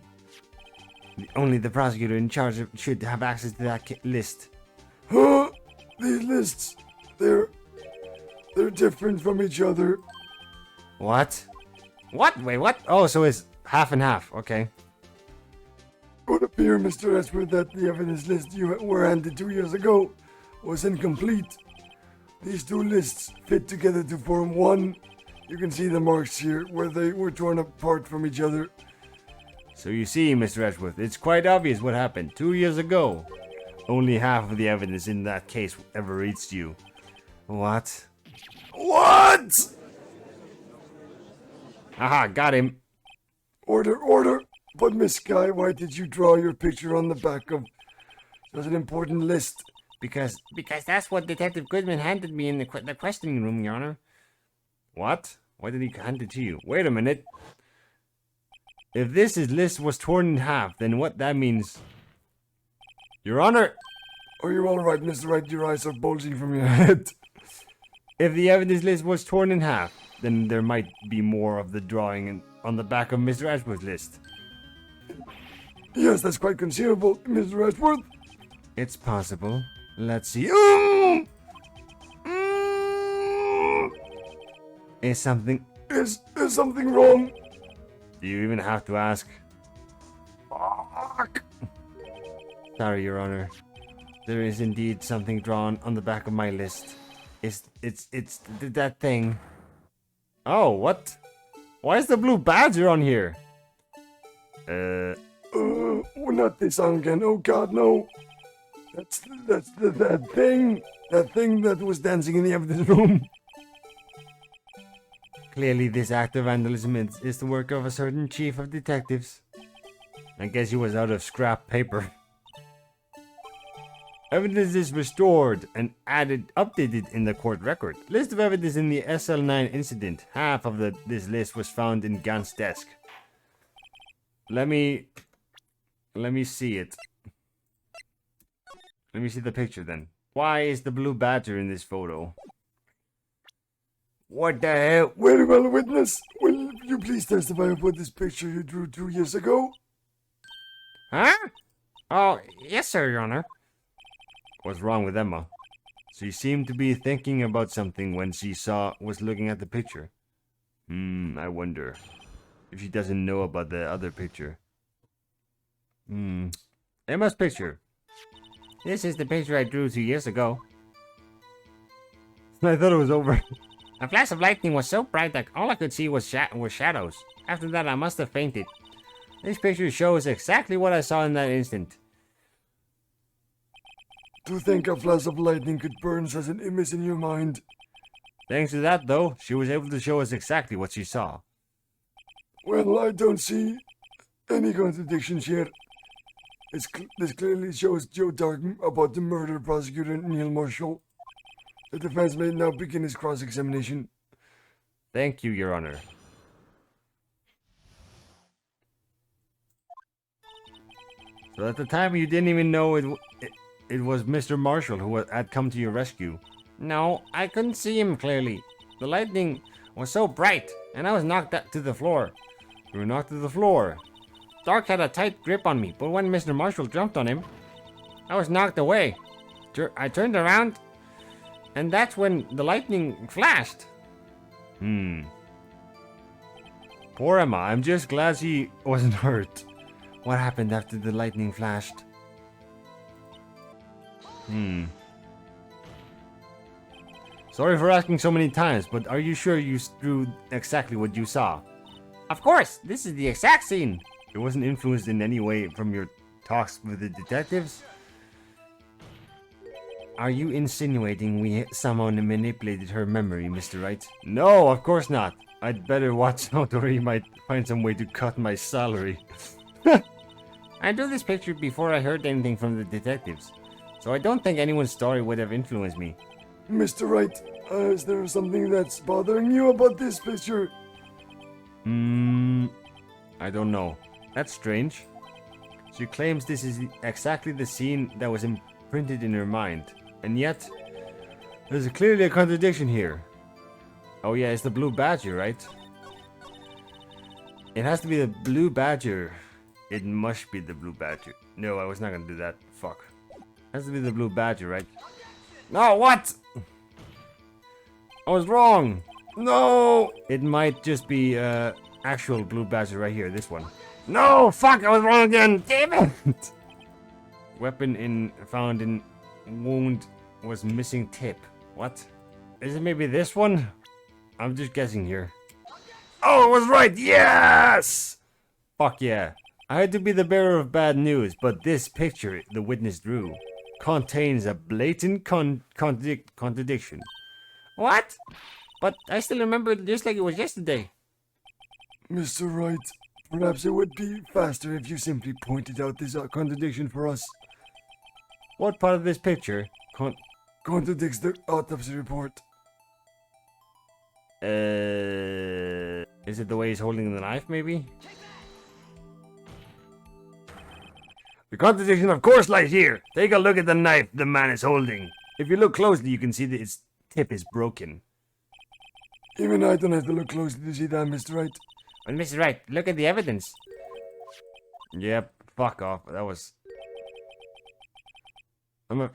Only the prosecutor in charge should have access to that list. Huh? These lists, they're different from each other. What? What? Wait, what? Oh, so it's half and half. Okay. It would appear, Mr. Ashford, that the evidence list you were handed 2 years ago was incomplete. These two lists fit together to form one. You can see the marks here where they were torn apart from each other. So you see, Mr. Edgeworth, it's quite obvious what happened 2 years ago. Only half of the evidence in that case ever reached you. What? What? Aha, got him. Order, order. But Miss Sky, why did you draw your picture on the back of such an important list? Because that's what Detective Goodman handed me in the questioning room, Your Honor. What? Why did he hand it to you? Wait a minute. If this list was torn in half, then what that means... Your Honor! Are you alright, Mr. Wright? Your eyes are bulging from your head. If the evidence list was torn in half, then there might be more of the drawing on the back of Mr. Ashworth's list. Yes, that's quite conceivable, Mr. Ashworth. It's possible. Let's see. Is something... Is something wrong? Do you even have to ask? Fuck! Sorry, Your Honor. There is indeed something drawn on the back of my list. It's that thing. Oh, what? Why is the blue badger on here? Not this song again. Oh God, no. That's that thing. That thing that was dancing in the evidence room. Clearly, this act of vandalism is the work of a certain chief of detectives. I guess he was out of scrap paper. Evidence is restored and updated in the court record. List of evidence in the SL9 incident. Half of this list was found in Gant's desk. Let me see it. Let me see the picture then. Why is the blue badger in this photo? What the hell? Very well, witness. Will you please testify about this picture you drew 2 years ago? Huh? Oh, yes, sir, Your Honor. What's wrong with Emma? She seemed to be thinking about something when she was looking at the picture. I wonder if she doesn't know about the other picture. Emma's picture. This is the picture I drew 2 years ago. I thought it was over. A flash of lightning was so bright that all I could see was shadows. After that, I must have fainted. This picture shows exactly what I saw in that instant. To think a flash of lightning could burn as an image in your mind. Thanks to that, though, she was able to show us exactly what she saw. Well, I don't see any contradictions here. This clearly shows Joe Dark about the murder of prosecutor Neil Marshall. The defense may now begin his cross-examination. Thank you, Your Honor. So at the time, you didn't even know it was Mr. Marshall who had come to your rescue. No, I couldn't see him clearly. The lightning was so bright, and I was knocked to the floor. You were knocked to the floor. Dark had a tight grip on me, but when Mr. Marshall jumped on him, I was knocked away. I turned around, and that's when the lightning flashed. Poor Emma, I'm just glad she wasn't hurt. What happened after the lightning flashed? Sorry for asking so many times, but are you sure you drew exactly what you saw? Of course, this is the exact scene. It wasn't influenced in any way from your talks with the detectives? Are you insinuating we somehow manipulated her memory, Mr. Wright? No, of course not. I'd better watch out or he might find some way to cut my salary. I drew this picture before I heard anything from the detectives, so I don't think anyone's story would have influenced me. Mr. Wright, is there something that's bothering you about this picture? I don't know. That's strange. She claims this is exactly the scene that was imprinted in her mind, and yet there's clearly a contradiction here. Oh yeah, it's the blue badger, right? It has to be the blue badger. It must be the blue badger. No, I was not gonna do that. Fuck. It has to be the blue badger, right? No, what? I was wrong. No! It might just be actual blue badger right here, this one. No, fuck, I was wrong again. Damn it! Weapon found in wound was missing tip. What? Is it maybe this one? I'm just guessing here. Oh, it was right. Yes! Fuck yeah. I had to be the bearer of bad news, but this picture the witness drew contains a blatant contradiction. What? But I still remember it just like it was yesterday. Mr. Wright, perhaps it would be faster if you simply pointed out this contradiction for us. What part of this picture contradicts the autopsy report? Is it the way he's holding the knife, maybe? The contradiction, of course, lies here. Take a look at the knife the man is holding. If you look closely, you can see that its tip is broken. Even I don't have to look closely to see that, Mr. Wright. Well, Mr. Wright, look at the evidence. Yep, fuck off. That was...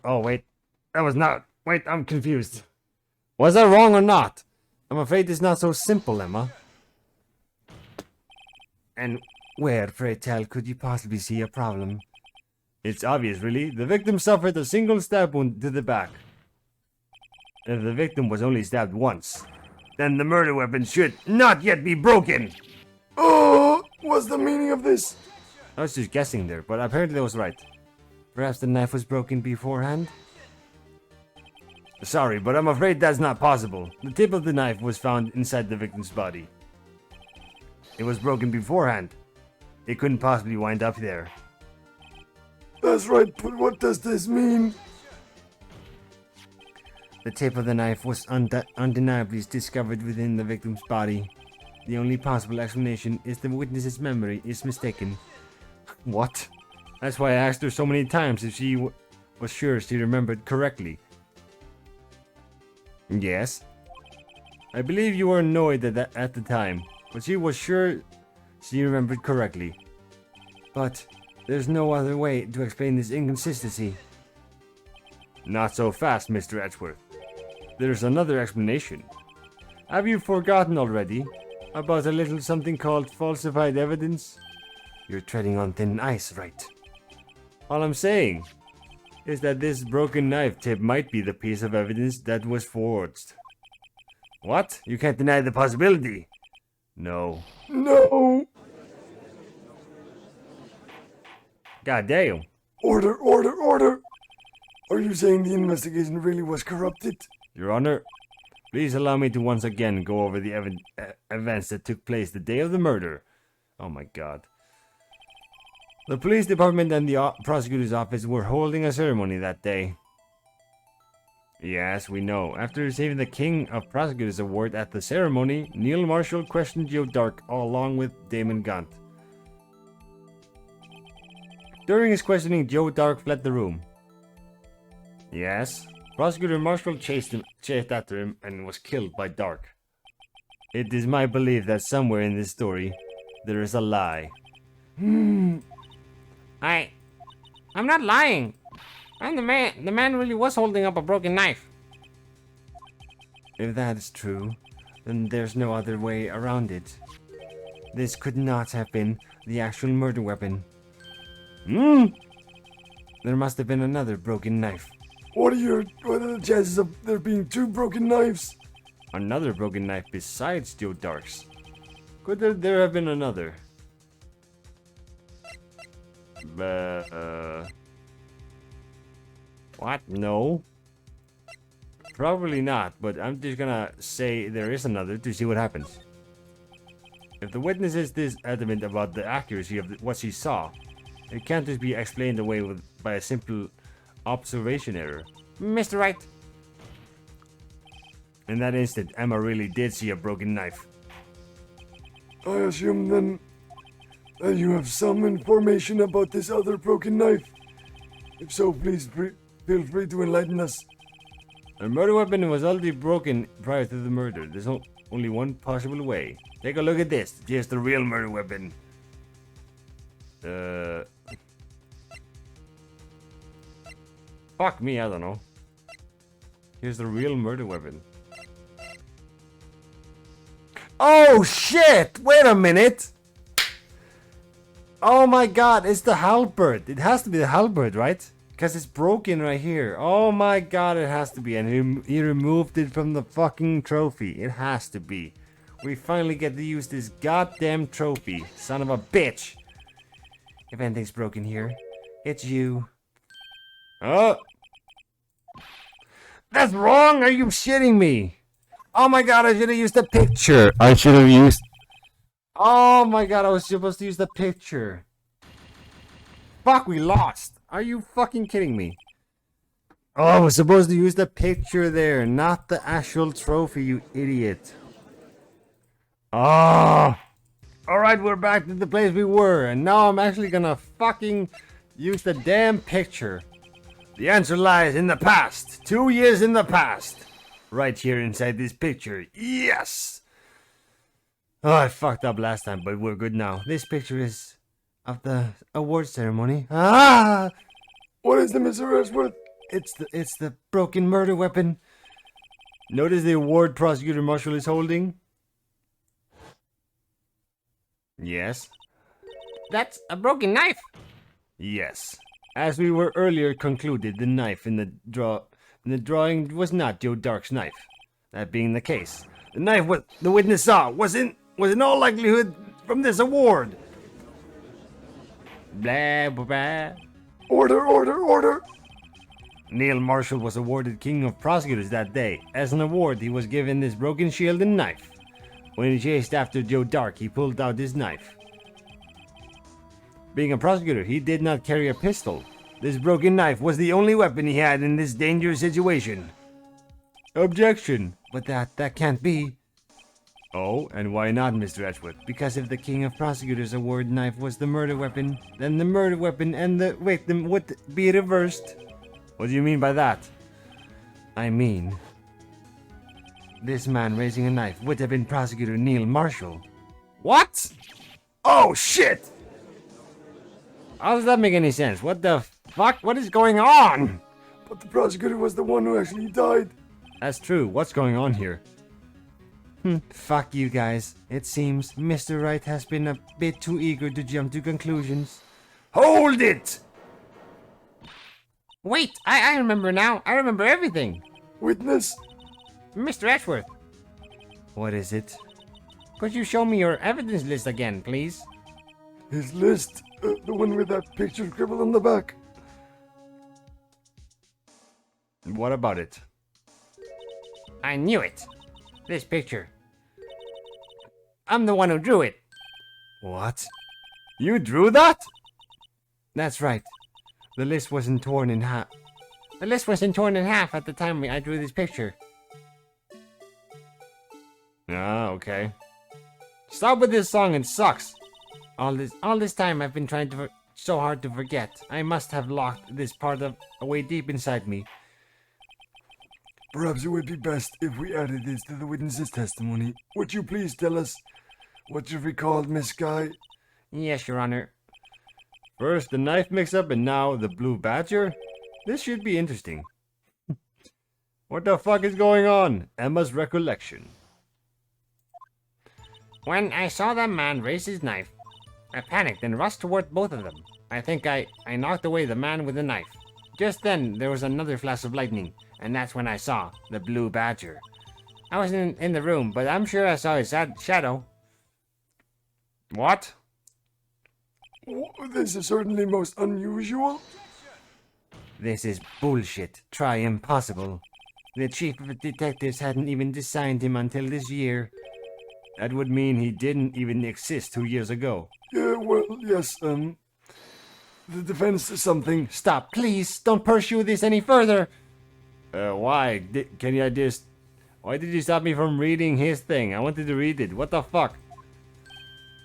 Oh, wait. That was not... Wait, I'm confused. Was I wrong or not? I'm afraid it's not so simple, Emma. And where, pray tell, could you possibly see a problem? It's obvious, really. The victim suffered a single stab wound to the back. If the victim was only stabbed once, then the murder weapon should not yet be broken. Oh, what's the meaning of this? I was just guessing there, but apparently I was right. Perhaps the knife was broken beforehand? Sorry, but I'm afraid that's not possible. The tip of the knife was found inside the victim's body. It was broken beforehand. It couldn't possibly wind up there. That's right, but what does this mean? The tip of the knife was undeniably discovered within the victim's body. The only possible explanation is the witness's memory is mistaken. What? That's why I asked her so many times if she was sure she remembered correctly. Yes. I believe you were annoyed at the time, but she was sure she remembered correctly. But there's no other way to explain this inconsistency. Not so fast, Mr. Edgeworth. There's another explanation. Have you forgotten already about a little something called falsified evidence? You're treading on thin ice, Wright. All I'm saying is that this broken knife tip might be the piece of evidence that was forged. What? You can't deny the possibility. No. No! God damn. Order, order, order! Are you saying the investigation really was corrupted? Your Honor, please allow me to once again go over the events that took place the day of the murder. Oh my god. The police department and the prosecutor's office were holding a ceremony that day. Yes, we know. After receiving the King of Prosecutors Award at the ceremony, Neil Marshall questioned Joe Dark along with Damon Gaunt. During his questioning, Joe Dark fled the room. Yes, Prosecutor Marshall chased after him and was killed by Dark. It is my belief that somewhere in this story, there is a lie. I'm not lying. I'm the man. The man really was holding up a broken knife. If that is true, then there's no other way around it. This could not have been the actual murder weapon. There must have been another broken knife. What are the chances of there being two broken knives? Another broken knife besides Joe Dark's. Could there have been another? What? No. Probably not, but I'm just gonna say there is another to see what happens. If the witness is this adamant about the accuracy of what she saw, it can't just be explained away by a simple observation error. Mr. Wright. In that instant, Emma really did see a broken knife. I assume then that you have some information about this other broken knife. If so, please feel free to enlighten us. The murder weapon was already broken prior to the murder. There's only one possible way. Take a look at this. Here's the real murder weapon. Fuck me, I don't know. Here's the real murder weapon. Oh shit! Wait a minute! Oh my god, it's the halberd. It has to be the halberd, right? Because it's broken right here. Oh my god, it has to be. And he removed it from the fucking trophy. It has to be. We finally get to use this goddamn trophy. Son of a bitch. If anything's broken here, it's you. Oh! That's wrong! Are you shitting me? Oh my god, I should have used the picture. I should have used... Oh my god, I was supposed to use the picture. Fuck, we lost. Are you fucking kidding me? Oh, I was supposed to use the picture there, not the actual trophy, you idiot. Oh! Alright, we're back to the place we were, and now I'm actually gonna fucking use the damn picture. The answer lies in the past. 2 years in the past. Right here inside this picture. Yes! Oh, I fucked up last time, but we're good now. This picture is of the award ceremony. Ah! What is the Mr. Edgeworth? It's the broken murder weapon. Notice the award Prosecutor Marshall is holding? Yes. That's a broken knife. Yes. As we were earlier concluded, the knife in the drawing was not Joe Dark's knife. That being the case, the knife what the witness saw was in all likelihood from this award. Blah, blah, blah. Order, order, order! Neil Marshall was awarded King of Prosecutors that day. As an award, he was given this broken shield and knife. When he chased after Joe Dark, he pulled out his knife. Being a prosecutor, he did not carry a pistol. This broken knife was the only weapon he had in this dangerous situation. Objection. But that can't be. Oh, and why not, Mr. Edgeworth? Because if the King of Prosecutors award knife was the murder weapon, then the murder weapon and the victim would be reversed. What do you mean by that? I mean, this man raising a knife would have been Prosecutor Neil Marshall. What? Oh, shit! How does that make any sense? What the fuck? What is going on? But the prosecutor was the one who actually died. That's true. What's going on here? Fuck you guys. It seems Mr. Wright has been a bit too eager to jump to conclusions. Hold it! Wait, I remember now. I remember everything. Witness? Mr. Ashworth, What is it? could you show me your evidence list again, please? His list, the one with that picture scribbled on the back. What about it? I knew it. This picture. I'm the one who drew it. What? You drew that? That's right. The list wasn't torn in half. The list wasn't torn in half at the time I drew this picture. Ah, okay. Stop with this song, it sucks. All this time I've been trying so hard to forget. I must have locked this part away deep inside me. Perhaps it would be best if we added this to the witness's testimony. Would you please tell us what you've recalled, Miss Guy? Yes, Your Honor. First the knife mix-up and now the blue badger? This should be interesting. What the fuck is going on? Emma's recollection. When I saw that man raise his knife, I panicked and rushed toward both of them. I think I knocked away the man with the knife. Just then, there was another flash of lightning, and that's when I saw the blue badger. I wasn't in the room, but I'm sure I saw his shadow. What? This is certainly most unusual. This is bullshit. Try impossible. The chief of detectives hadn't even designed him until this year. That would mean he didn't even exist 2 years ago. Yeah, well, yes, the defense is something. Stop, please. Don't pursue this any further. Why? Why did you stop me from reading his thing? I wanted to read it. What the fuck?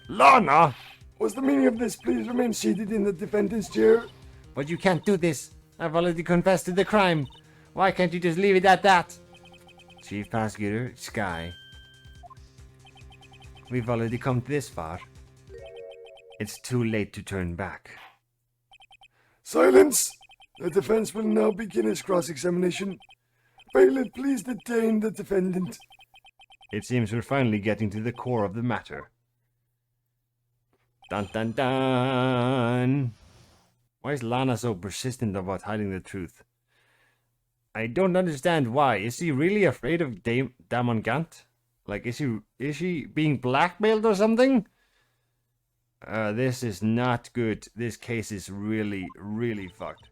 Lana! What's the meaning of this? Please remain seated in the defendant's chair. But you can't do this. I've already confessed to the crime. Why can't you just leave it at that? Chief Prosecutor, Sky. We've already come this far. It's too late to turn back. Silence! The defense will now begin its cross-examination. Bailiff, please detain the defendant. It seems we're finally getting to the core of the matter. Dun dun dun! Why is Lana so persistent about hiding the truth? I don't understand why. Is she really afraid of Damon Gant? Like, is she being blackmailed or something? This is not good. This case is really, really fucked.